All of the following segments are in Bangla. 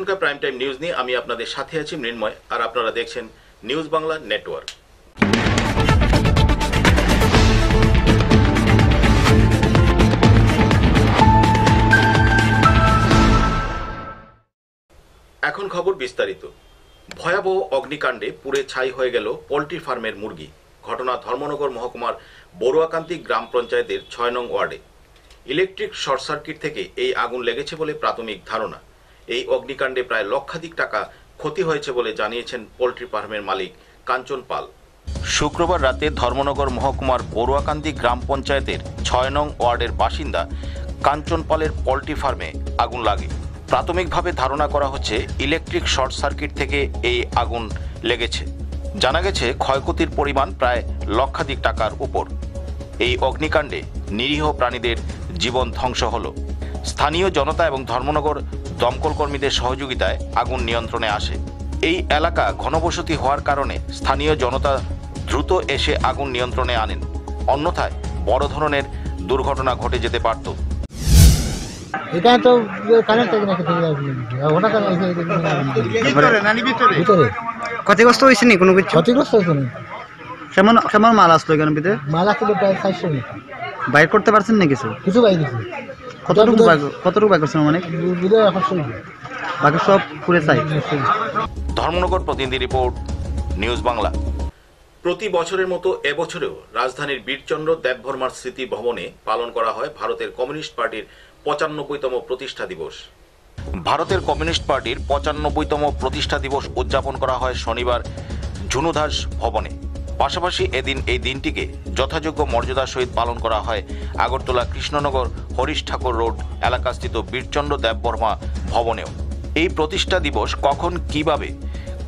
এখনকার প্রাইম টাইম নিউজ নিয়ে আমি আপনাদের সাথে আছি মৃন্ময়, আর আপনারা দেখছেন নিউজ বাংলা নেটওয়ার্ক। এখন খবর বিস্তারিত। ভয়াবহ অগ্নিকাণ্ডে পুড়ে ছাই হয়ে গেল পোল্ট্রি ফার্মের মুরগি। ঘটনা ধর্মনগর মহকুমার বড়ুয়াকান্তি গ্রাম পঞ্চায়েতের ৬ নং ওয়ার্ডে। ইলেকট্রিক শর্ট সার্কিট থেকে এই আগুন লেগেছে বলে প্রাথমিক ধারণা। এই অগ্নিকাণ্ডে প্রায় লক্ষাধিক টাকা ক্ষতি হয়েছে বলে জানিয়েছেন পোল্ট্রি ফার্মের মালিক কাঞ্চন পাল। শুক্রবার রাতে ধর্মনগর মহকুমার বড়ুয়াকান্তি গ্রাম পঞ্চায়েতের ৬ নং ওয়ার্ডের বাসিন্দা কাঞ্চন পালের পোল্ট্রি ফার্মে আগুন লাগে। প্রাথমিকভাবে ধারণা করা হচ্ছে ইলেকট্রিক শর্ট সার্কিট থেকে এই আগুন লেগেছে। জানা গেছে ক্ষয়ক্ষতির পরিমাণ প্রায় লক্ষাধিক টাকার উপর। এই অগ্নিকাণ্ডে নিরীহ প্রাণীদের জীবন ধ্বংস হল। স্থানীয় জনতা এবং ধর্মনগর দমকল কর্মীদের সহযোগিতায় আগুন নিয়ন্ত্রণে আসে। এই এলাকা ঘনবসতি হওয়ার কারণে স্থানীয় জনতা দ্রুত এসে আগুন নিয়ন্ত্রণে আনেন, অন্যথায় বড় ধরনের দুর্ঘটনা ঘটে যেতে পারত। এটা তো কারেন্ট থেকে নাকি ক্ষতিগ্রস্ত হয়েছে নি কোনো কিছু? ক্ষতিগ্রস্ত হয়েছে না। কেমন কেমন মাল আসলো এখানে ভিতরে? মাল আসলে প্রায় 400 মিটার। বাইর করতে পারছেন না কিছু? কিছু বাইর দিচ্ছে। কতটুকু বাইর করছেন? মানে বাকি সব পুড়ে চাই। ধর্মনগর প্রতিনিধি রিপোর্ট, নিউজ বাংলা। প্রতি বছরের মতো এবছরেও রাজধানীর বীরচন্দ্র দেববর্মার স্মৃতি ভবনে পালন করা হয় ভারতের কমিউনিস্ট পার্টির ৯৫তম প্রতিষ্ঠা দিবস। ভারতের কমিউনিস্ট পার্টির ৯৫তম প্রতিষ্ঠা দিবস উদযাপন করা হয় শনিবার ঝুনুদাস ভবনে। পাশাপাশি এই দিনটিকে যথাযোগ্য মর্যাদার সহিত পালন করা হয় আগরতলা কৃষ্ণনগর হরিশ ঠাকুর রোড এলাকাস্থিত বীরচন্দ্র দেববর্মা ভবনেও। এই প্রতিষ্ঠা দিবস কখন, কিভাবে,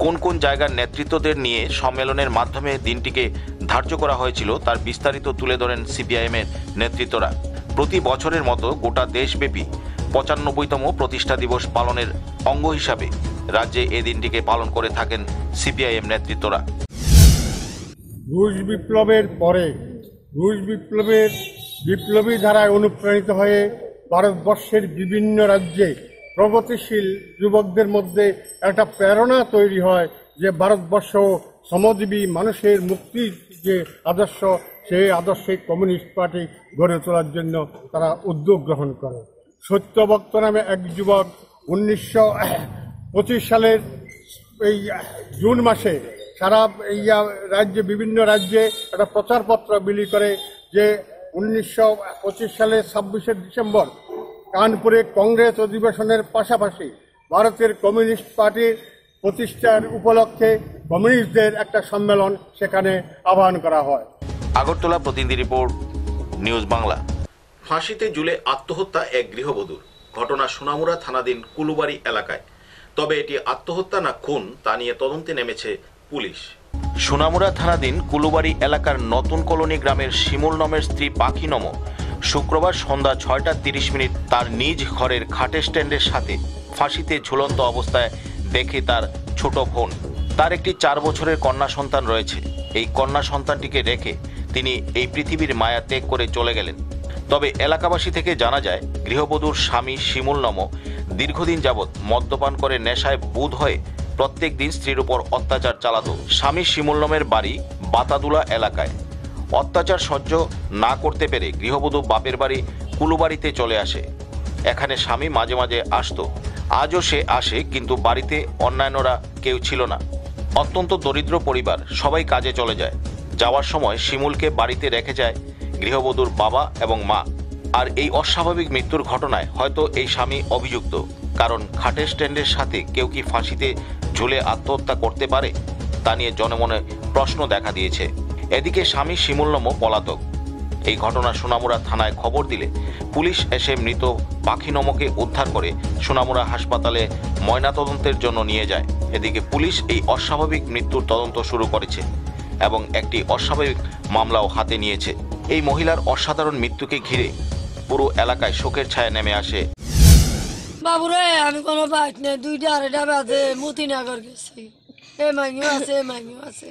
কোন কোন জায়গার নেতৃত্বদের নিয়ে সম্মেলনের মাধ্যমে দিনটিকে ধার্য করা হয়েছিল তার বিস্তারিত তুলে ধরেন সিপিআইএমের নেতৃত্বরা। প্রতি বছরের মতো গোটা দেশব্যাপী ৯৫তম প্রতিষ্ঠা দিবস পালনের অঙ্গ হিসাবে রাজ্যে এই দিনটিকে পালন করে থাকেন সিপিআইএম নেতৃত্বরা। রুশ বিপ্লবের পরে বিপ্লবী ধারায় অনুপ্রাণিত হয়ে ভারতবর্ষের বিভিন্ন রাজ্যে প্রগতিশীল যুবকদের মধ্যে একটা প্রেরণা তৈরি হয় যে ভারতবর্ষ শ্রমজীবী মানুষের মুক্তির যে আদর্শ, সেই আদর্শে কমিউনিস্ট পার্টি গড়ে তোলার জন্য তারা উদ্যোগ গ্রহণ করে। সত্যভক্ত নামে এক যুবক ১৯২৫ সালের এই জুন মাসে সারা এই রাজ্যে, বিভিন্ন রাজ্যে একটা প্রচারপত্র বিলি করে যে ১৯২৫ সালের ২৬শে ডিসেম্বর কানপুরে কংগ্রেস অধিবেশনের পাশাপাশি ভারতের কমিউনিস্ট পার্টির প্রতিষ্ঠার উপলক্ষে কমিউনিস্টদের একটা সম্মেলন সেখানে আহ্বান করা হয়। আগরতলা প্রতিনিধি রিপোর্ট, নিউজ বাংলা। ফাঁসিতে ঝুলে আত্মহত্যা এক গৃহবধূর। ঘটনা সোনামুড়া থানাধীন কুলুবাড়ি এলাকায়। তবে এটি আত্মহত্যা না খুন তা নিয়ে তদন্তে নেমেছে পুলিশ। সোনামুড়া থানাধীন কুলুবাড়ি এলাকার নতুন কলোনি গ্রামের শিমুল নমের স্ত্রী পাখি নম শুক্রবার সন্ধ্যা ৬টা ৩০ তার নিজ ঘরের খাটের স্ট্যান্ডের সাথে ফাঁসিতে ঝুলন্ত অবস্থায় দেখে তার ছোট বোন। তার একটি ৪ বছরের কন্যা সন্তান রয়েছে। এই কন্যা সন্তানটিকে রেখে তিনি এই পৃথিবীর মায়া ত্যাগ করে চলে গেলেন। তবে এলাকাবাসী থেকে জানা যায় গৃহবধূর স্বামী শিমুল নম দীর্ঘদিন যাবৎ মদ্যপান করে নেশায় বুঁদ হয়ে প্রত্যেক দিন স্ত্রীর উপর অত্যাচার চালাত। স্বামী শিমুল নমের বাড়ি বাতাদুলা এলাকায়। অত্যাচার সহ্য না করতে পেরে গৃহবধূ বাপের বাড়ি কুলুবাড়িতে চলে আসে। এখানে স্বামী মাঝে মাঝে আসতো। আজও সে আসে, কিন্তু বাড়িতে অন্যান্যরা কেউ ছিল না। অত্যন্ত দরিদ্র পরিবার, সবাই কাজে চলে যায়। যাওয়ার সময় শিমুলকে বাড়িতে রেখে যায় গৃহবধূর বাবা এবং মা। আর এই অস্বাভাবিক মৃত্যুর ঘটনায় হয়তো এই স্বামী অভিযুক্ত, কারণ খাটের স্ট্যান্ডের সাথে কেউ কি ফাঁসিতে ঝুলে আত্মহত্যা করতে পারে তা নিয়ে জনমনে প্রশ্ন দেখা দিয়েছে। এদিকে স্বামী শিমুল নম পলাতক। এই ঘটনা সোনামুড়া থানায় খবর দিলে পুলিশ এসে মৃত পাখি নমকে উদ্ধার করে সোনামুড়া হাসপাতালে ময়নাতদন্তের জন্য নিয়ে যায়। এদিকে পুলিশ এই অস্বাভাবিক মৃত্যুর তদন্ত শুরু করেছে এবং একটি অস্বাভাবিক মামলাও হাতে নিয়েছে। এই মহিলার অসাধারণ মৃত্যুকে ঘিরে পুরো এলাকায় শোকের ছায়া নেমে আসে। বাবুরে, আমি কোনো বাইক নেই, 2টা-2:30 বাজে মতিনগর গেছি। এ মাইনিও আছে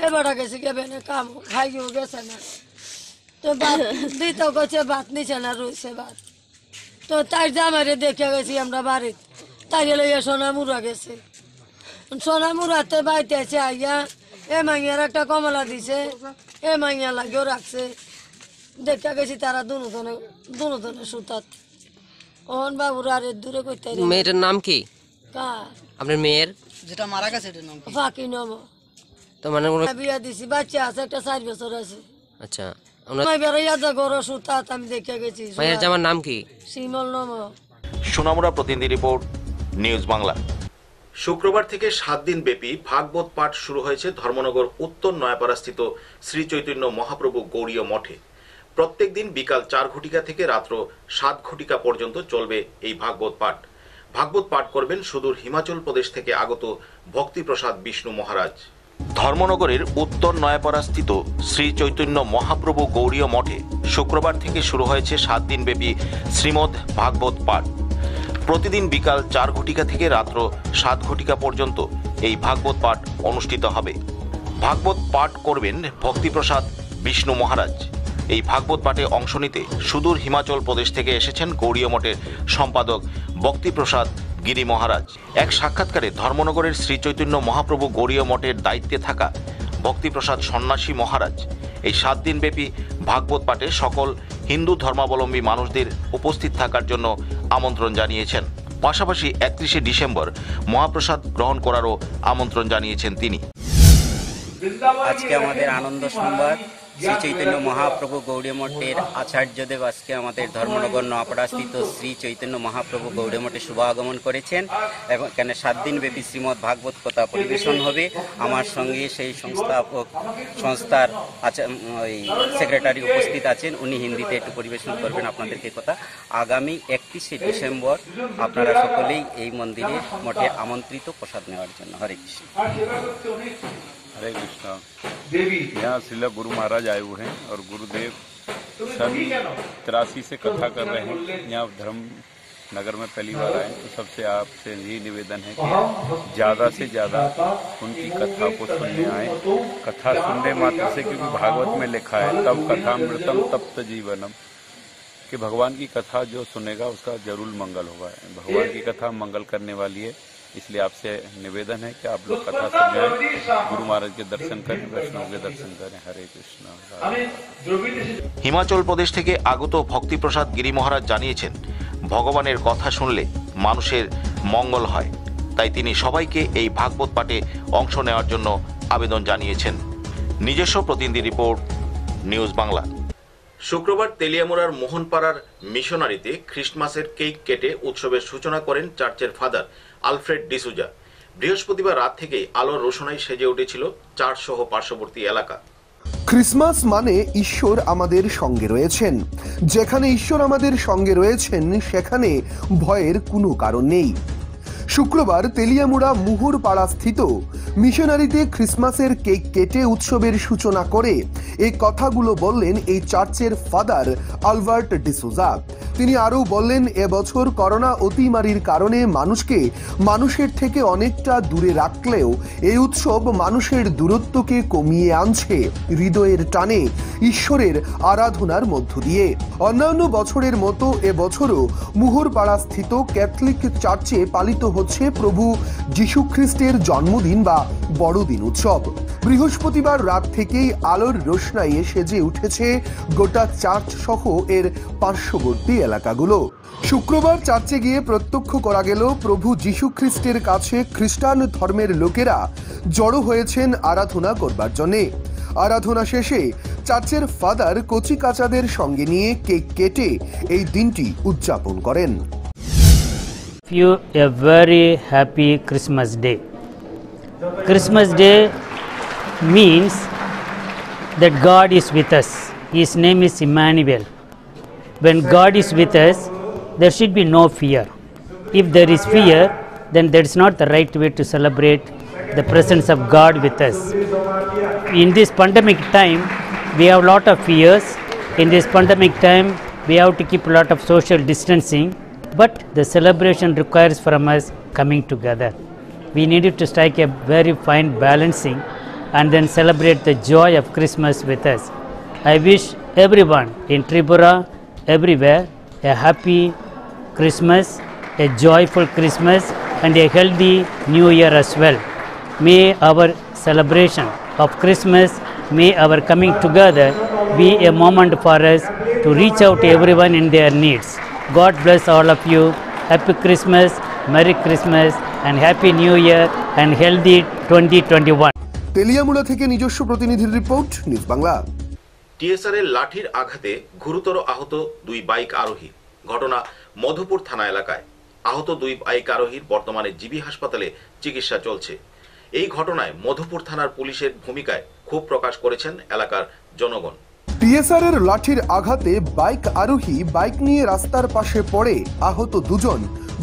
এ বেটা গেছি কেবেনে কাম খাইও গেছে না। তো ভাত দিতে গেছে, ভাত নিচে না, রয়েছে ভাত। তো তাই জামাইরে দেখে গেছি আমরা বাড়িতে। তাইলে লইয়া সোনামুরা গেছে। সোনামুরাতে বাইতে আছে আইয়া এ মাইয়ার একটা কমলা দিছে, এ মাইয়া লাগেও রাখছে। দেখা গেছি তারা দুজনে সুতাত। ওহন বাবুর আরে দূরে করতে মেয়েটার নাম কি? কার? আপনার মেয়ের যেটা মারা গেছে এটার নাম কি? ফাঁকি নম। তো মানে বিয়া দিছি, বাচ্চা আছে, একটা 4 বছর আছে। আচ্ছা, বেড়াইয়া যা গরো সুতাত আমি দেখে গেছি। মায়ের জামার নাম কি? শিমল নম। সোনামুড়া প্রতিনিধি রিপোর্ট, নিউজ বাংলা। শুক্রবার থেকে 7 দিন ব্যাপী ভাগবত পাঠ শুরু হয়েছে ধর্মনগর উত্তর নয়াপাড়াস্থিত শ্রী চৈতন্য মহাপ্রভু গৌড়ীয় মঠে। প্রত্যেক দিন বিকাল 4 ঘটিকা থেকে রাত্র 7 ঘটিকা পর্যন্ত চলবে এই ভাগবত পাঠ। ভাগবত পাঠ করবেন সুদূর হিমাচল প্রদেশ থেকে আগত ভক্তিপ্রসাদ বিষ্ণু মহারাজ। ধর্মনগরের উত্তর নয়াপাড়াস্থিত শ্রী চৈতন্য মহাপ্রভু গৌড়ীয় মঠে শুক্রবার থেকে শুরু হয়েছে 7 দিন ব্যাপী শ্রীমদ্ ভাগবত পাঠ। প্রতিদিন বিকাল 4 ঘটিকা থেকে রাত্র 7 ঘটিকা পর্যন্ত এই ভাগবত পাঠ অনুষ্ঠিত হবে। ভাগবত পাঠ করবেন ভক্তিপ্রসাদ বিষ্ণু মহারাজ। এই ভাগবত পাঠে অংশ নিতে সুদূর হিমাচল প্রদেশ থেকে এসেছেন গৌড়ীয় মঠের সম্পাদক ভক্তিপ্রসাদ গিরি মহারাজ। এক সাক্ষাৎকারে ধর্মনগরের শ্রী চৈতন্য মহাপ্রভু গৌড়ীয় মঠের দায়িত্বে থাকা ভক্তিপ্রসাদ সন্ন্যাসী মহারাজ এই 7 দিনব্যাপী ভাগবত পাঠে সকল হিন্দু ধর্মাবলম্বী মানুষদের উপস্থিত থাকার জন্য আমন্ত্রণ জানিয়েছেন। পাশাপাশি 31শে ডিসেম্বর মহাপ্রসাদ গ্রহণ করারও আমন্ত্রণ জানিয়েছেন তিনি। আজকে আমাদের আনন্দ সংবাদ, শ্রী চৈতন্য মহাপ্রভু গৌড়ীয় মঠের আচার্যদেব আজকে আমাদের ধর্মনগর নয়াপাড়াস্থিত শ্রী চৈতন্য মহাপ্রভু গৌড়ীয় মঠে শুভ আগমন করেছেন এবং এখানে 7 দিন ব্যাপী শ্রীমদ্ ভাগবত কথা পরিবেশন হবে। আমার সঙ্গে সেই সংস্থার সেক্রেটারি উপস্থিত আছেন, উনি হিন্দিতে একটু পরিবেশন করবেন আপনাদেরকে কথা। আগামী 31শে ডিসেম্বর আপনারা সকলেই এই মন্দিরে মঠে আমন্ত্রিত প্রসাদ নেওয়ার জন্য। হরে কৃষ্ণ। हरे कृष्णा। यहाँ श्रील गुरु महाराज आए हुए हैं और गुरुदेव सन 83 से कथा कर रहे हैं। यहाँ धर्म नगर में पहली बार आए तो सबसे आपसे यही निवेदन है कि ज़्यादा से ज़्यादा उनकी कथा को सुनने आए। कथा सुनने मात्र से, क्योंकि भागवत में लिखा है तब कथामृतम तप्त जीवनम, कि भगवान की कथा जो सुनेगा उसका जरूर मंगल होगा। भगवान की कथा मंगल करने वाली है, इसलिए आपसे निवेदन है कि आप लोग कथा सुने, गुरु महाराज के दर्शन करें, वैष्णव के दर्शन करें। हरे कृष्ण। হিমাচল প্রদেশ থেকে আগত ভক্তিপ্রসাদ গিরি মহারাজ জানিয়েছেন, ভগবানের কথা শুনলে মানুষের মঙ্গল হয়, তাই তিনি সবাইকে এই ভাগবত পাঠে অংশ নেওয়ার জন্য আবেদন জানিয়েছেন। নিজস্ব প্রতিনিধি রিপোর্ট, নিউজ বাংলা। শুক্রবার তেলিয়ামুড়ার মোহনপাড়ার মিশনারিতে খ্রিস্টমাসের কেক কেটে উৎসবের সূচনা করেন চার্চের ফাদার আলফ্রেড ডিসুজা। বৃহস্পতিবার রাত থেকেই আলোর রোশনাই সেজে উঠেছিল চার্চ সহ পার্শ্ববর্তী এলাকা। ক্রিসমাস মানে ঈশ্বর আমাদের সঙ্গে রয়েছেন। যেখানে ঈশ্বর আমাদের সঙ্গে রয়েছেন সেখানে ভয়ের কোনো কারণ নেই। শুক্রবার তেলিয়ামুড়া মুহুরপাড়া স্থিত মিশনারিতে ক্রিসমাসের কেক কেটে উৎসবের সূচনা করে এই কথাগুলো বললেন এই চার্চের ফাদার আলবার্ট ডিসুজা। তিনি আরও বললেন, এবছর করোনা অতিমারির কারণে মানুষকে মানুষের থেকে অনেকটা দূরে রাখলেও এই উৎসব মানুষের দূরত্বকে কমিয়ে আনছে হৃদয়ের টানে ঈশ্বরের আরাধনার মধ্য দিয়ে। অন্যান্য বছরের মতো এবছরও মুহুরপাড়া স্থিত ক্যাথলিক চার্চে পালিত হচ্ছে প্রভু যীশু খ্রিস্টের জন্মদিন বা বড়দিন উৎসব। বৃহস্পতিবার রাত থেকেই আলোর রোশনাইয়ে সেজে উঠেছে গোটা চার্চ সহ এর পার্শ্ববর্তী এলাকাগুলো। শুক্রবার চার্চে গিয়ে প্রত্যক্ষ করা গেল প্রভু যীশু খ্রিস্টের কাছে খ্রিস্টান ধর্মের লোকেরা জড়ো হয়েছেন আরাধনা করবার জন্যে। আরাধনা শেষে চার্চের ফাদার কচি কাচাদের সঙ্গে নিয়ে কেক কেটে এই দিনটি উদযাপন করেন। You a very happy Christmas day. Christmas day means that God is with us. His name is Emmanuel. When God is with us, there should be no fear. If there is fear, then that is not the right way to celebrate the presence of God with us. In this pandemic time, we have a lot of fears. In this pandemic time, we have to keep a lot of social distancing. But the celebration requires from us coming together. We needed to strike a very fine balancing and then celebrate the joy of Christmas with us. I wish everyone in Tripura, everywhere, a happy Christmas a joyful Christmas and a healthy New Year as well. May our celebration of Christmas, may our coming together be a moment for us to reach out to everyone in their needs. God bless all of you. Happy Christmas, Merry Christmas and Happy New Year and healthy 2021. Teliamura থেকে নিজস্ব প্রতিনিধির রিপোর্ট, নিউজ বাংলা। টিএসআরের লাঠির আঘাতে গুরুতর আহত 2 বাইক আরোহী। ঘটনা মধুপুর থানা এলাকায়। আহত 2 বাইক আরোহীর বর্তমানে জিবি হাসপাতালে চিকিৎসা চলছে। এই ঘটনায় মধুপুর থানার পুলিশের ভূমিকায় ক্ষোভ প্রকাশ করেছেন এলাকার জনগণ। টিএসআর এর লাঠির আঘাতে বাইক আরোহী বাইক নিয়ে রাস্তার পাশে পড়ে আহত 2 জন,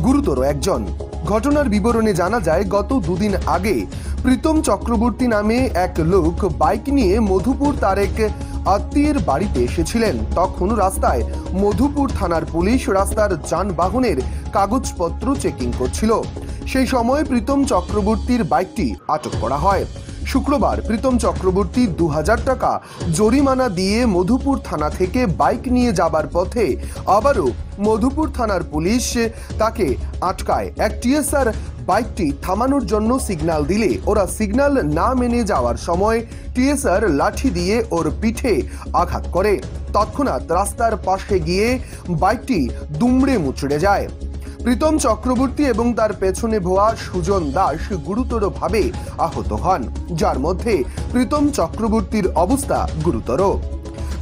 গুরুতর 1 জন। ঘটনার বিবরণে জানা যায়, গত 2 দিন আগে প্রীতম চক্রবর্তী নামে এক লোক বাইক নিয়ে মধুপুর তার এক আত্মীয়ের বাড়িতে এসেছিলেন। তখন রাস্তায় মধুপুর থানার পুলিশ রাস্তার যানবাহনের কাগজপত্র চেকিং করছিল। সেই সময় প্রীতম চক্রবর্তীর বাইকটি আটক করা হয়। শুক্রবার প্রীতম চক্রবর্তী 2000 টাকা জরিমানা দিয়ে মধুপুর থানা থেকে বাইক নিয়ে যাবার পথে আবারও মধুপুর থানার পুলিশ তাকে আটকায়। এক টিএসআর বাইকটি থামানোর জন্য সিগন্যাল দিলে ওরা সিগন্যাল না মেনে যাওয়ার সময় টিএসআর লাঠি দিয়ে ওর পিঠে আঘাত করে। তৎক্ষণাৎ রাস্তার পাশে গিয়ে বাইকটি দুমড়ে মুচড়ে যায়। প্রীতম চক্রবর্তী এবং তার পেছনে ভোয়া সুজন দাস গুরুতরভাবে আহত হন, যার মধ্যে প্রীতম চক্রবর্তীর অবস্থা গুরুতর।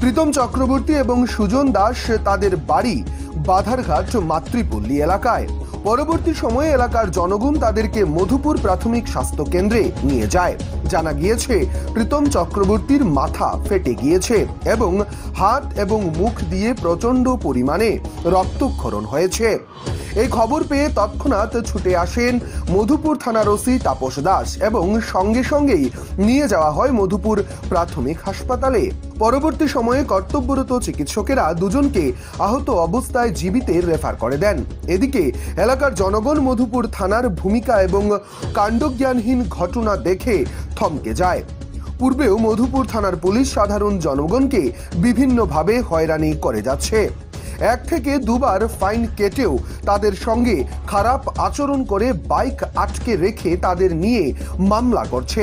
প্রীতম চক্রবর্তী এবং সুজন দাস তাদের বাড়ি বাধারঘাট মাতৃপল্লী এলাকায়। পরবর্তী সময়ে এলাকার জনগণ তাদেরকে মধুপুর প্রাথমিক স্বাস্থ্য কেন্দ্রে নিয়ে যায়। জানা গিয়েছে, প্রীতম চক্রবর্তীর মাথা ফেটে গিয়েছে এবং হাত এবং মুখ দিয়ে প্রচন্ড পরিমাণে রক্তক্ষরণ হয়েছে। এই খবর পেয়ে তৎক্ষণাৎ ছুটে আসেন মধুপুর থানার ওসি তাপস দাস এবং সঙ্গে সঙ্গেই নিয়ে যাওয়া হয় মধুপুর প্রাথমিক হাসপাতালে। পরবর্তী সময়ে কর্তব্যরত চিকিৎসকেরা 2 জনকে আহত অবস্থায় জীবিতে রেফার করে দেন। এদিকে এলাকার জনগণ মধুপুর থানার ভূমিকা এবং কাণ্ডজ্ঞানহীন ঘটনা দেখে থমকে যায়। পূর্বেও মধুপুর থানার পুলিশ সাধারণ জনগণকে বিভিন্নভাবে হয়রানি করে যাচ্ছে। 1 থেকে 2 বার ফাইন কেটেও তাদের সঙ্গে খারাপ আচরণ করে বাইক আটকে রেখে তাদের নিয়ে মামলা করছে।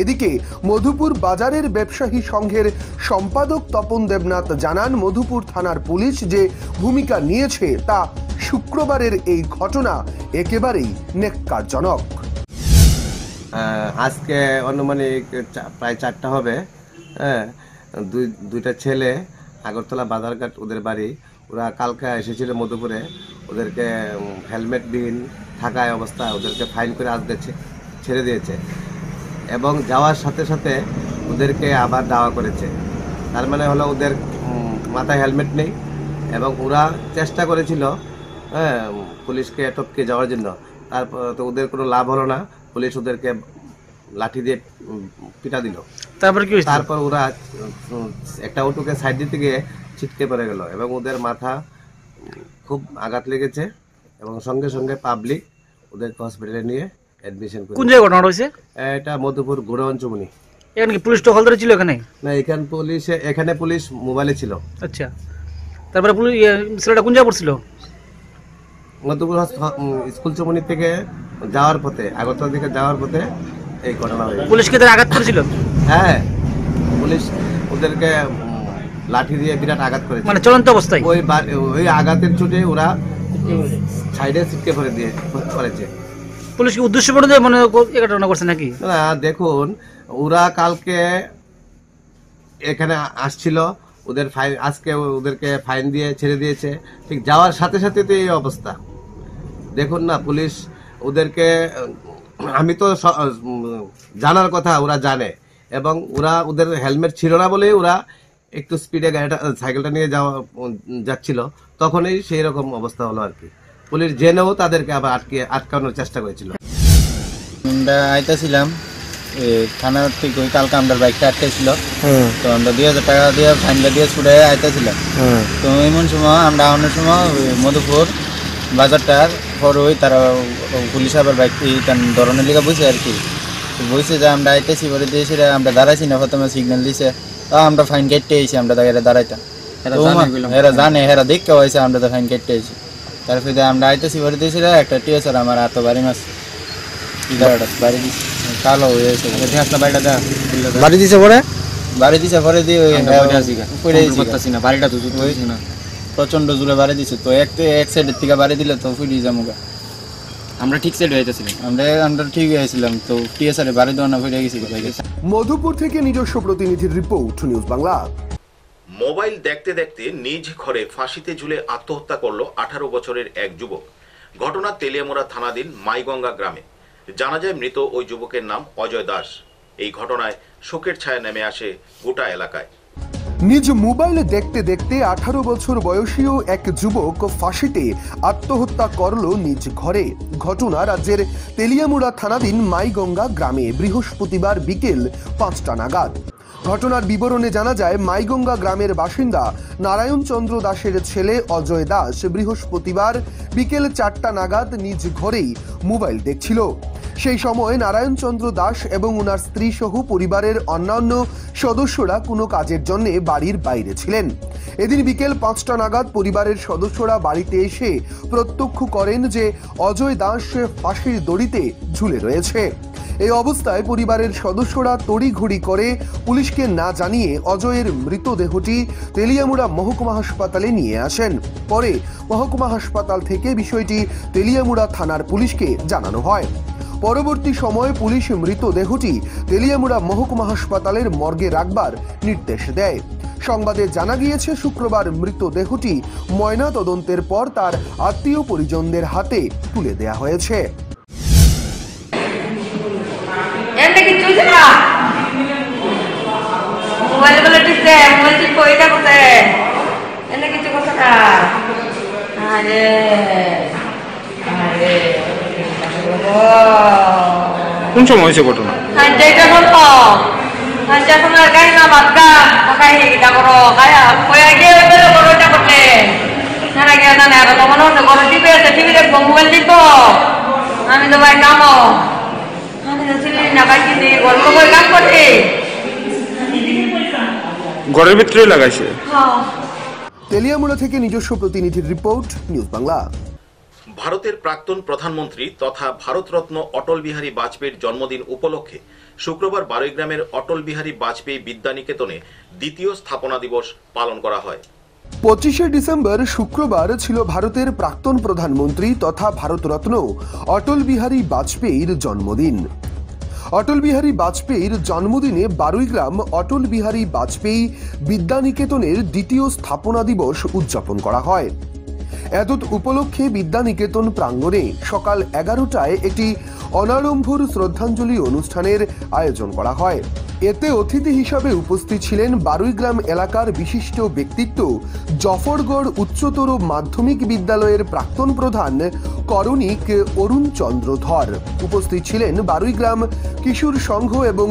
এদিকে মধুপুর বাজারের ব্যবসায়ী সংঘের সম্পাদক তপন দেবনাথ জানান, মধুপুর থানার পুলিশ যে ভূমিকা নিয়েছে তা শুক্রবারের এই ঘটনা একেবারেই নেক্কারজনক। আজকে আনুমানিক প্রায় 4টা হবে। দুইটা ছেলে আগরতলা বাজারঘাট ওদের বাড়ি। ওরা কালকে এসেছিল মধুপুরে। ওদেরকে হেলমেটবিহীন থাকায় অবস্থায় ওদেরকে ফাইন করে আজকে ছেড়ে দিয়েছে এবং যাওয়ার সাথে সাথে ওদেরকে আবার দাওয়া করেছে। তার মানে হলো ওদের মাথায় হেলমেট নেই এবং ওরা চেষ্টা করেছিল পুলিশকে টপকে যাওয়ার জন্য। তারপর তো ওদের কোনো লাভ হলো না, পুলিশ ওদেরকে লাঠি দিয়ে পিটা দিল। তারপর ওরা একটা অটোকে সাইড দিতে গিয়ে ছিটকে পড়ে গেল এবং ওদের মাথা খুব আঘাত লেগেছে এবং সঙ্গে সঙ্গে পাবলিক ওদেরকে হসপিটালে নিয়ে অ্যাডমিশন করে। কোন জায়গায় ঘটনা হয়েছে? এটা মধুপুর গোড়াঞ্চমনি। এখানে কি পুলিশ টহলদারি ছিল এখানে? না, এখানে পুলিশ মোবাইলে ছিল। আচ্ছা, তারপরে পুলিশ ছেলেটা কোন জায়গায় পড়ছিল? মধুপুর স্কুল চমনি থেকে যাওয়ার পথে, আগরতলা থেকে যাওয়ার পথে এই ঘটনা হয়েছে। পুলিশকে আঘাত করেছিল? হ্যাঁ, পুলিশ ওদেরকে লাঠি দিয়ে বিরাট আঘাত করেছে, মানে চলন্ত অবস্থায়। ওই আঘাতের চোটে ওরা সাইডে ছিটকে পড়েছে। পুলিশ কি উদ্দেশ্য পড়ে মানে এই ঘটনা করছে নাকি? না, দেখুন, ওরা কালকে এখানে আসছিল, ওদের ফাইন, আজকে ওদেরকে ফাইন দিয়ে ছেড়ে দিয়েছে। ঠিক যাওয়ার সাথে সাথে তো এই অবস্থা। দেখুন না, পুলিশ ওদেরকে, আমি তো জানার কথা ওরা জানে এবং ওদের হেলমেট ছিল না বলেই ওরা একটু স্পিডে সাইকেলটা নিয়ে যাচ্ছিল, তখনই সেই রকম অবস্থা হলো আর কি। পুলিশ জেনেও তাদেরকে আবার আটকানোর চেষ্টা করেছিল। আমরা আইতেছিলাম থানার থেকে, ওই কালকে আমরা বাইকটা আটকেছিল, তো আমরা 2000 টাকা দিয়ে ফাইনটা দিয়ে ছুটে আইতেছিলাম। তো এমন সময় আমরা আনার সময় মধুপুর বাজারটার পর ওই তারা পুলিশ আবার বাইক ধরনের লিখা বুঝছে আর কি, বুঝছে যে আমরা আইতেছি পরে দিয়েছি, আমরা দাঁড়াইছি না, প্রথমে সিগন্যাল দিছে, আমরা ফাইন কেটে আইছি, আমরা তাকে দাঁড়াইতাম। এরা জানে, এরা দেখতে হয়েছে আমরা তো ফাইন কেটে আইছি। তারপরে আমরা আইতেছি ভরে দিয়েছিল একটা টিএসআর আমার হাত বাড়ি মাছ বাড়ি দিচ্ছে কালো হয়েছে বাড়িটা দেখ বাড়ি দিছে পরে পরে দিয়ে না বাড়িটা তো হয়েছে না প্রচন্ড জোরে বাড়ি দিছে তো এক সাইডের থেকে বাড়ি দিলে তো ফুটি যাবো আমরা ঠিক সাইড হয়েছিলাম আমরা ঠিক হয়েছিলাম তো টিএসআর বাড়ি দেওয়া না ফুটে গেছি। মধুপুর থেকে নিজস্ব প্রতিনিধির রিপোর্ট, নিউজ বাংলা। মোবাইল দেখতে দেখতে নিজ ঘরে ফাঁসিতে ঝুলে আত্মহত্যা করল 18 বছরের এক যুবক। ঘটনা তেলিয়ামুড়া থানাধীন মাইগঙ্গা গ্রামে। জানা যায় মৃত ওই যুবকের নাম অজয় দাস। এই ঘটনায় শোকের ছায়া নেমে আসে গোটা এলাকায়। নিজ মোবাইলে দেখতে দেখতে 18 বছর বয়সীয় এক যুবক ফাঁসিতে আত্মহত্যা করল নিজ ঘরে। ঘটনা রাজ্যের তেলিয়ামুড়া থানাধীন মাইগঙ্গা গ্রামে বৃহস্পতিবার বিকেল 5টা নাগাদ। ঘটনার বিবরণে জানা যায় মাইগঙ্গা গ্রামের বাসিন্দা নারায়ণ চন্দ্র দাসের ছেলে অজয় দাস বৃহস্পতিবার বিকেল 4টা নাগাদ নিজ ঘরেই মোবাইল দেখছিল। সেই সময় নারায়ণ চন্দ্র দাস এবং ওনার স্ত্রী সহ পরিবারের অন্যান্য সদস্যরা কোনো কাজের জন্য বাড়ির বাইরে ছিলেন। এদিন বিকেল 5টা নাগাদ পরিবারের সদস্যরা বাড়িতে এসে প্রত্যক্ষ করেন যে অজয় দাস ফাঁসির দড়িতে ঝুলে রয়েছে। এই অবস্থায় পরিবারের সদস্যরা তড়িঘড়ি করে পুলিশকে না জানিয়ে অজয়ের মৃতদেহটি তেলিয়ামুড়া মহকুমা হাসপাতালে নিয়ে আসেন। পরে মহকুমা হাসপাতাল থেকে বিষয়টি তেলিয়ামুড়া থানার পুলিশকে জানানো হয়। পরবর্তী সময়ে পুলিশ মৃতদেহটি তেলিয়ামুড়া মহকুমা হাসপাতালের মর্গে রাখবার নির্দেশ দেয়। সংবাদে জানা গিয়েছে শুক্রবার মৃতদেহটি ময়না তদন্তের পর তার আত্মীয় পরিজনদের হাতে তুলে দেয়া হয়েছে। কোন সময় হয়েছে ঘটনা? আমি তো ভাই কাম ঘরের ভিতরে লাগাইছে। তেলিয়ামুড়া থেকে নিজস্ব প্রতিনিধির রিপোর্ট, নিউজ বাংলা। ভারতের প্রাক্তন প্রধানমন্ত্রী তথা ভারতরত্ন অটল বিহারী বাজপেয়ীর জন্মদিন উপলক্ষে শুক্রবার বারৈগ্রামের অটল বিহারী বাজপেয়ী বিদ্যানিকেতনে দ্বিতীয় স্থাপনা দিবস পালন করা হয়। 25শে ডিসেম্বর শুক্রবার ছিল ভারতের প্রাক্তন প্রধানমন্ত্রী তথা ভারতরত্ন অটল বিহারী বাজপেয়ীর জন্মদিন। অটল বিহারী বাজপেয়ীর জন্মদিনে বারৈগ্রাম অটল বিহারী বাজপেয়ী বিদ্যানিকেতনের দ্বিতীয় স্থাপনা দিবস উদযাপন করা হয়। এতদ উপলক্ষে বিদ্যানিকেতন প্রাঙ্গণে সকাল 11টায় একটি অনাড়ম্বর শ্রদ্ধাঞ্জলি অনুষ্ঠানের আয়োজন করা হয়। এতে অতিথি হিসাবে উপস্থিত ছিলেন বারৈগ্রাম এলাকার বিশিষ্ট ব্যক্তিত্ব জফরগড় উচ্চতর মাধ্যমিক বিদ্যালয়ের প্রাক্তন প্রধান করণিক অরুণ চন্দ্র ধর। উপস্থিত ছিলেন বারৈগ্রাম কিশোর সংঘ এবং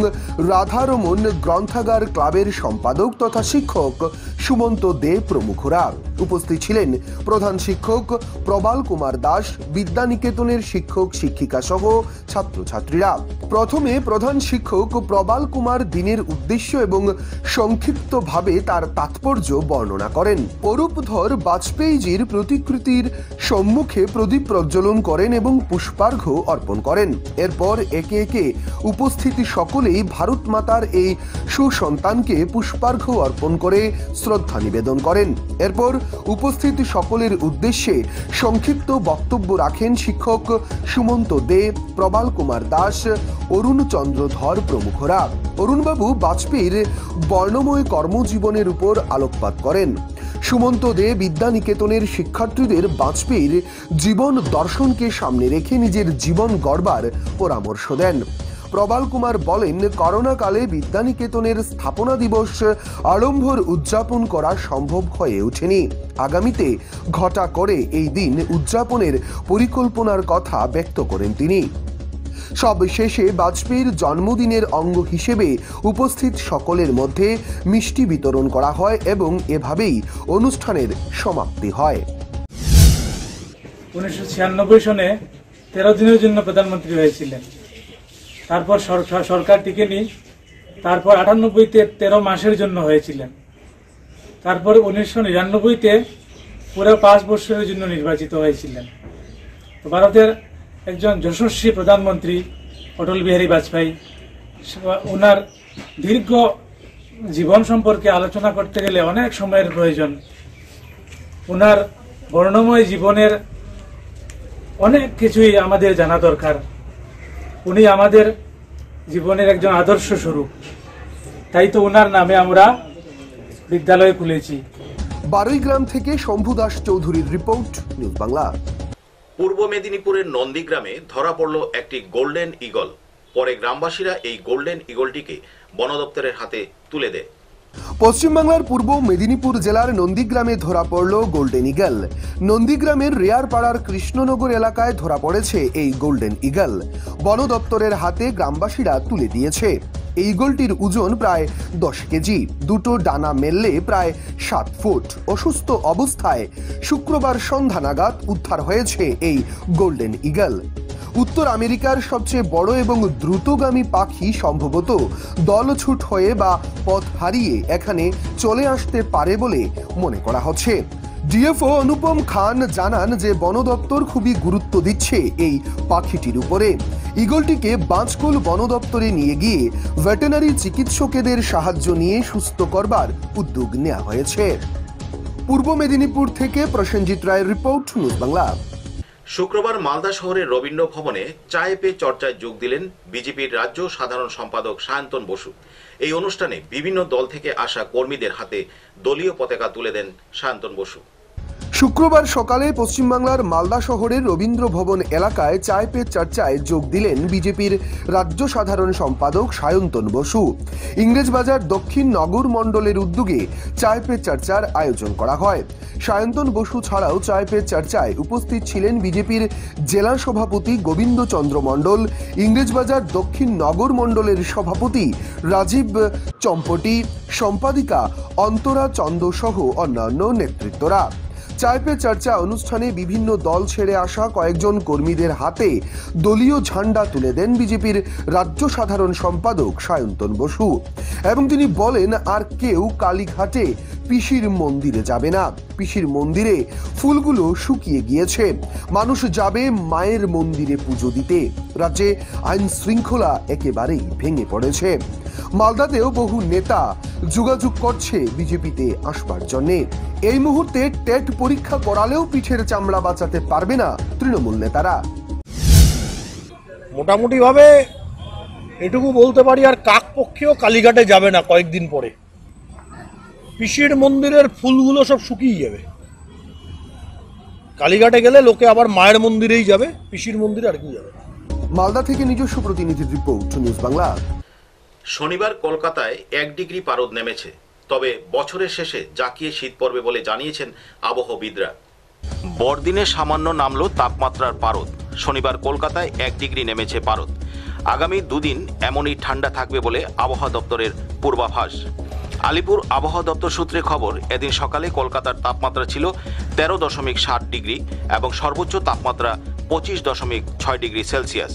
রাধারমন গ্রন্থাগার ক্লাবের সম্পাদক তথা শিক্ষক সুমন্ত দে প্রমুখরা। উপস্থিত ছিলেন প্রধান শিক্ষক প্রবাল কুমার দাস, বিদ্যানিকেতনের শিক্ষক শিক্ষিকা সহ ছাত্রছাত্রীরা। প্রথমে প্রধান শিক্ষক প্রবাল কুমার দিনের উদ্দেশ্য এবং সংক্ষিপ্তভাবে তার তাৎপর্য বর্ণনা করেন। অরূপধর বাজপেয়ীজির প্রতিকৃতির সম্মুখে প্রদীপ প্রজ্বলন করেন এবং পুষ্পার্ঘ্য অর্পণ করেন। এরপর একে একে উপস্থিত সকলেই ভারত মাতার এই সুসন্তানকে পুষ্পার্ঘ্য অর্পণ করে শ্রদ্ধা নিবেদন করেন। এরপর উপস্থিত সকলের উদ্দেশ্যে সংক্ষিপ্ত বক্তব্য রাখেন শিক্ষক সুমন্ত দে, প্রবাল কুমার দাস, অরুণ চন্দ্র ধর প্রমুখরা। অরুণবাবু বাজপেয়ীর বর্ণময় কর্মজীবনের উপর আলোকপাত করেন। সুমন্ত দে বিদ্যানিকেতনের শিক্ষার্থীদের বাজপেয়ীর জীবন দর্শনকে সামনে রেখে নিজের জীবন গড়বার পরামর্শ দেন। প্রবাল কুমার বলেন, করোনাকালে বিদ্যানিকেতনের স্থাপনা দিবস আড়ম্বর উদযাপন করা সম্ভব হয়ে ওঠেনি। আগামীতে ঘটা করে এই দিন উদযাপনের পরিকল্পনার কথা ব্যক্ত করেন তিনি। সব শেষে বাজপেয়ীর জন্মদিনের অঙ্গ হিসেবে উপস্থিত সকলের মধ্যে মিষ্টি বিতরণ করা হয় এবং এভাবেই অনুষ্ঠানের সমাপ্তি হয়। 1996 সনে 13 দিনের জন্য প্রধানমন্ত্রী হয়েছিলেন। তারপর সরকার টিকেনি। তারপর 98-তে 13 মাসের জন্য হয়েছিলেন। তারপর 1999-তে পুরো 5 বছরের জন্য নির্বাচিত হয়েছিলেন। তো ভারতের একজন যশস্বী প্রধানমন্ত্রী অটল বিহারী বাজপেয়ী, ওনার দীর্ঘ জীবন সম্পর্কে আলোচনা করতে গেলে অনেক সময়ের প্রয়োজন। ওনার বর্ণময় জীবনের অনেক কিছুই আমাদের জানা দরকার। উনি আমাদের জীবনের একজন আদর্শ স্বরূপ, তাই তো ওনার নামে আমরা বিদ্যালয় খুলেছি। বারুইগ্রাম থেকে শম্ভু দাস চৌধুরীর রিপোর্ট, নিউজ বাংলা। পূর্ব মেদিনীপুরের নন্দীগ্রামে ধরা পড়ল একটি গোল্ডেন ঈগল। পরে গ্রামবাসীরা এই গোল্ডেন ঈগলটিকে বন দপ্তরের হাতে তুলে দেয়। পশ্চিমবাংলার পূর্ব মেদিনীপুর জেলার নন্দীগ্রামে ধরা পড়ল গোল্ডেন ঈগল। নন্দীগ্রামের রেয়ারপাড়ার কৃষ্ণনগর এলাকায় ধরা পড়েছে এই গোল্ডেন ঈগল। বন দপ্তরের হাতে গ্রামবাসীরা তুলে দিয়েছে। এই ঈগলটির ওজন প্রায় 10 কেজি, দুটো ডানা মেললে প্রায় 7 ফুট। অসুস্থ অবস্থায় শুক্রবার সন্ধ্যা নাগাদ উদ্ধার হয়েছে এই গোল্ডেন ঈগল। উত্তর আমেরিকার সবচেয়ে বড় এবং দ্রুতগামী পাখি সম্ভবত দলছুট হয়ে বা পথ হারিয়ে এখানে চলে আসতে পারে বলে মনে করা হচ্ছে। ডিএফও অনুপম খান জানান যে বন দপ্তর খুবই গুরুত্ব দিচ্ছে এই পাখিটির উপরে। ঈগলটিকে বাঁচকুল বন দপ্তরে নিয়ে গিয়ে ভেটেরিনারি চিকিৎসকেদের সাহায্য নিয়ে সুস্থ করবার উদ্যোগ নেওয়া হয়েছে। পূর্ব মেদিনীপুর থেকে প্রসেনজিৎ রায়ের রিপোর্ট, নিউজ বাংলা। শুক্রবার মালদা শহরের রবীন্দ্র ভবনে চায়ে পে চর্চায় যোগ দিলেন বিজেপির রাজ্য সাধারণ সম্পাদক সায়ন্তন বসু। এই অনুষ্ঠানে বিভিন্ন দল থেকে আসা কর্মীদের হাতে দলীয় পতাকা তুলে দেন সায়ন্তন বসু। শুক্রবার সকালে পশ্চিমবাংলার মালদা শহরের রবীন্দ্র ভবন এলাকায় চায় পে চর্চায় যোগ দিলেন বিজেপির রাজ্য সাধারণ সম্পাদক সায়ন্তন বসু। ইংরেজবাজার দক্ষিণ নগর মণ্ডলের উদ্যোগে চায় পে চর্চার আয়োজন করা হয়। সায়ন্তন বসু ছাড়াও চায় পে চর্চায় উপস্থিত ছিলেন বিজেপির জেলা সভাপতি গোবিন্দ চন্দ্র মণ্ডল, ইংরেজবাজার দক্ষিণ নগর মণ্ডলের সভাপতি রাজীব চম্পটি, সম্পাদিকা অন্তরা চন্দ সহ অন্যান্য নেতৃত্বরা। চায় পে চর্চা অনুষ্ঠানে বিভিন্ন দল ছেড়ে আসা কয়েকজন কর্মীদের হাতে দলীয় ঝান্ডা তুলে দেন বিজেপির রাজ্য সাধারণ সম্পাদক সায়ন্তন বসু এবং তিনি বলেন, আর কেউ কালীঘাটে পিসির মন্দিরে যাবে না। পিসির মন্দিরে ফুলগুলো শুকিয়ে গিয়েছে, মানুষ যাবে মায়ের মন্দিরে পুজো দিতে। রাজ্যে আইন শৃঙ্খলা একেবারেই ভেঙে পড়েছে। মালদাতেও বহু নেতা যোগাযোগ করছে বিজেপিতে আসবার জন্য। এই মুহূর্তে টেট পরীক্ষা করালেও পিঠের চামড়া বাঁচাতে পারবে না তৃণমূল নেতারা। মোটামুটি ভাবে এটুকু বলতে পারি, আর কাক পক্ষেও কালীঘাটে যাবে না কয়েকদিন পরে। পিসির মন্দিরের ফুলগুলো সব শুকিয়ে যাবে। কালীঘাটে গেলে লোকে আবার মায়ের মন্দিরেই যাবে, পিসির মন্দিরে আর কি যাবে। মালদা থেকে নিজস্ব প্রতিনিধির রিপোর্ট, নিউজ বাংলা। শনিবার কলকাতায় 1 ডিগ্রি পারদ নেমেছে, তবে বছরের শেষে জাঁকিয়ে শীত পড়বে বলে জানিয়েছেন আবহবিদরা। বড়দিনে সামান্য নামলো তাপমাত্রার পারদ। শনিবার কলকাতায় 1 ডিগ্রি নেমেছে পারদ। আগামী 2 দিন এমনই ঠান্ডা থাকবে বলে আবহাওয়া দপ্তরের পূর্বাভাস। আলিপুর আবহাওয়া দপ্তর সূত্রে খবর, এদিন সকালে কলকাতার তাপমাত্রা ছিল 13.7 ডিগ্রি এবং সর্বোচ্চ তাপমাত্রা 25.6 ডিগ্রি সেলসিয়াস,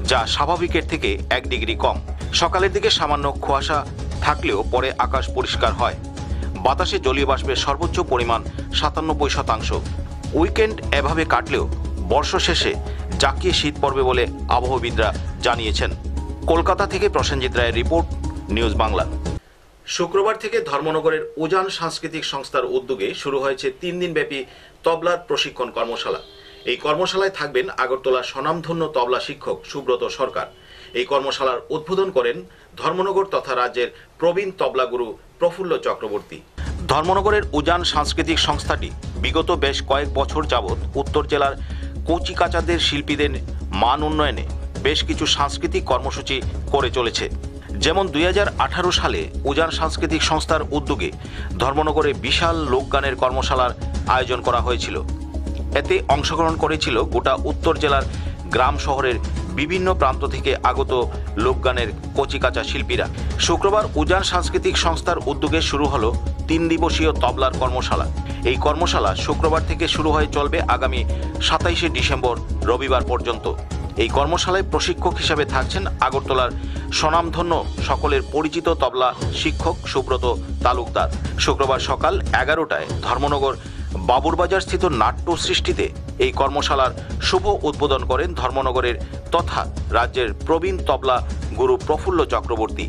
যা স্বাভাবিকের থেকে 1 ডিগ্রি কম। সকালের দিকে সামান্য কুয়াশা থাকলেও পরে আকাশ পরিষ্কার হয়। বাতাসে জলীয় বাষ্পের সর্বোচ্চ পরিমাণ 97%। উইকেন্ড এভাবে কাটলেও বর্ষ শেষে জাঁকিয়ে শীত পড়বে বলে আবহবিদরা জানিয়েছেন। কলকাতা থেকে প্রসেনজিৎ রায়ের রিপোর্ট, নিউজ বাংলা। শুক্রবার থেকে ধর্মনগরের উজান সাংস্কৃতিক সংস্থার উদ্যোগে শুরু হয়েছে 3 দিনব্যাপী তবলার প্রশিক্ষণ কর্মশালা। এই কর্মশালায় থাকবেন আগরতলা স্বনামধন্য তবলা শিক্ষক সুব্রত সরকার। এই কর্মশালার উদ্বোধন করেন ধর্মনগর তথা রাজ্যের প্রবীণ তবলাগুরু প্রফুল্ল চক্রবর্তী। ধর্মনগরের উজান সাংস্কৃতিক সংস্থাটি বিগত বেশ কয়েক বছর যাবৎ উত্তর জেলার কচিকাঁচাদের শিল্পীদের মান উন্নয়নে বেশ কিছু সাংস্কৃতিক কর্মসূচি করে চলেছে। যেমন 2018 সালে উজান সাংস্কৃতিক সংস্থার উদ্যোগে ধর্মনগরে বিশাল লোকগানের কর্মশালার আয়োজন করা হয়েছিল। এতে অংশগ্রহণ করেছিল গোটা উত্তর জেলার গ্রাম শহরের বিভিন্ন প্রান্ত থেকে আগত লোকগানের কচিকাঁচা শিল্পীরা। শুক্রবার উজান সাংস্কৃতিক সংস্থার উদ্যোগে শুরু হলো 3 দিবসীয় তবলার কর্মশালা। এই কর্মশালা শুক্রবার থেকে শুরু হয়ে চলবে আগামী 27শে ডিসেম্বর রবিবার পর্যন্ত। এই কর্মশালায় প্রশিক্ষক হিসেবে থাকছেন আগরতলার স্বনামধন্য সকলের পরিচিত তবলা শিক্ষক সুব্রত তালুকদার। শুক্রবার সকাল 11টায় ধর্মনগর বাবুরবাজার স্থিত নাট্য সৃষ্টিতে এই কর্মশালার শুভ উদ্বোধন করেন ধর্মনগরের তথা রাজ্যের প্রবীণ তবলা গুরু প্রফুল্ল চক্রবর্তী।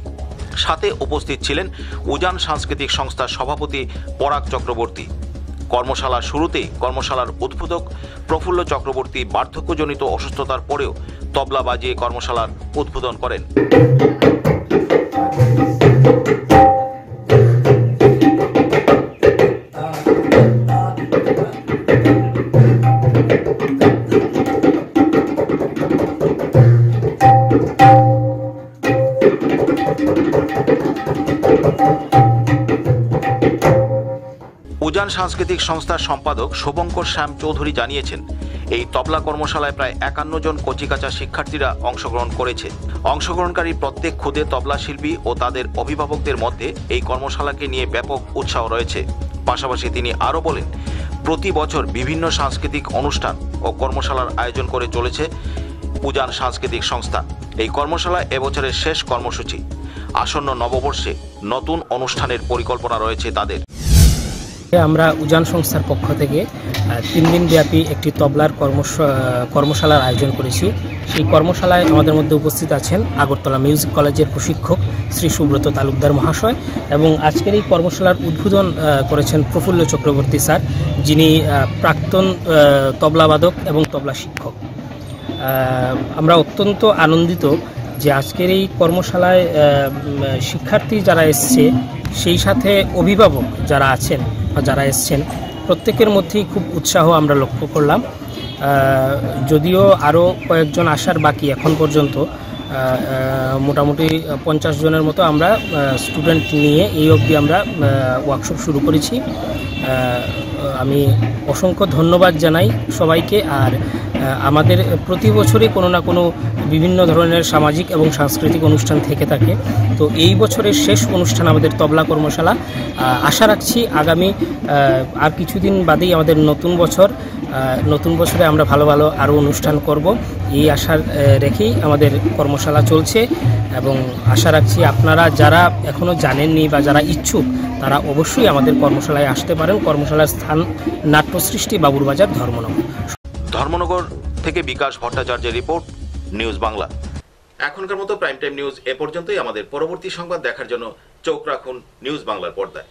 সাথে উপস্থিত ছিলেন উজান সাংস্কৃতিক সংস্থার সভাপতি পরাগ চক্রবর্তী। কর্মশালার শুরুতেই কর্মশালার উদ্বোধক প্রফুল্ল চক্রবর্তী বার্ধক্যজনিত অসুস্থতার পরেও তবলা বাজিয়ে কর্মশালার উদ্বোধন করেন। উজান সাংস্কৃতিক সংস্থার সম্পাদক শুভঙ্কর শ্যাম চৌধুরী জানিয়েছেন, এই তবলা কর্মশালায় প্রায় 51 জন কচিকাঁচা শিক্ষার্থীরা অংশগ্রহণ করেছে। অংশগ্রহণকারী প্রত্যেক ক্ষুদে তবলা শিল্পী ও তাদের অভিভাবকদের মধ্যে এই কর্মশালাকে নিয়ে ব্যাপক উৎসাহ রয়েছে। পাশাপাশি তিনি আরও বলেন, প্রতি বছর বিভিন্ন সাংস্কৃতিক অনুষ্ঠান ও কর্মশালার আয়োজন করে চলেছে উজান সাংস্কৃতিক সংস্থা। এই কর্মশালা এবছরের শেষ কর্মসূচি। আসন্ন নববর্ষে নতুন অনুষ্ঠানের পরিকল্পনা রয়েছে তাদের। আমরা উজান সংস্থার পক্ষ থেকে 3 দিন ব্যাপী একটি তবলার কর্মশালার আয়োজন করেছি। সেই কর্মশালায় আমাদের মধ্যে উপস্থিত আছেন আগরতলা মিউজিক কলেজের প্রশিক্ষক শ্রী সুব্রত তালুকদার মহাশয়, এবং আজকের এই কর্মশালার উদ্বোধন করেছেন প্রফুল্ল চক্রবর্তী স্যার, যিনি প্রাক্তন তবলাবাদক এবং তবলা শিক্ষক। আমরা অত্যন্ত আনন্দিত যে আজকের এই কর্মশালায় শিক্ষার্থী যারা এসছে, সেই সাথে অভিভাবক যারা আছেন বা যারা এসছেন, প্রত্যেকের মধ্যেই খুব উৎসাহ আমরা লক্ষ্য করলাম। যদিও আরও কয়েকজন আসার বাকি, এখন পর্যন্ত মোটামুটি 50 জনের মতো আমরা স্টুডেন্ট নিয়ে এই অবধি আমরা ওয়ার্কশপ শুরু করেছি। আমি অসংখ্য ধন্যবাদ জানাই সবাইকে। আর আমাদের প্রতি বছরই কোনো না কোনো বিভিন্ন ধরনের সামাজিক এবং সাংস্কৃতিক অনুষ্ঠান থেকে থাকে। তো এই বছরের শেষ অনুষ্ঠান আমাদের তবলা কর্মশালা। আশা রাখছি আগামী আর কিছুদিন বাদেই আমাদের নতুন বছর। নতুন বছরে আমরা ভালো ভালো আরও অনুষ্ঠান করব, এই আশা রেখেই আমাদের কর্মশালা চলছে। এবং আশা রাখছি আপনারা যারা এখনও জানেননি বা যারা ইচ্ছুক, তারা অবশ্যই আমাদের কর্মশালায় আসতে পারেন। কর্মশালার স্থান নাট্য সৃষ্টি, বাবুরবাজার, ধর্মনগর। ধর্মনগর থেকে বিকাশ ভট্টাচার্যের রিপোর্ট, নিউজ বাংলা। এখনকার মতো প্রাইম টাইম নিউজ এ পর্যন্তই। আমাদের পরবর্তী সংবাদ দেখার জন্য চোখ রাখুন নিউজ বাংলার পর্দায়।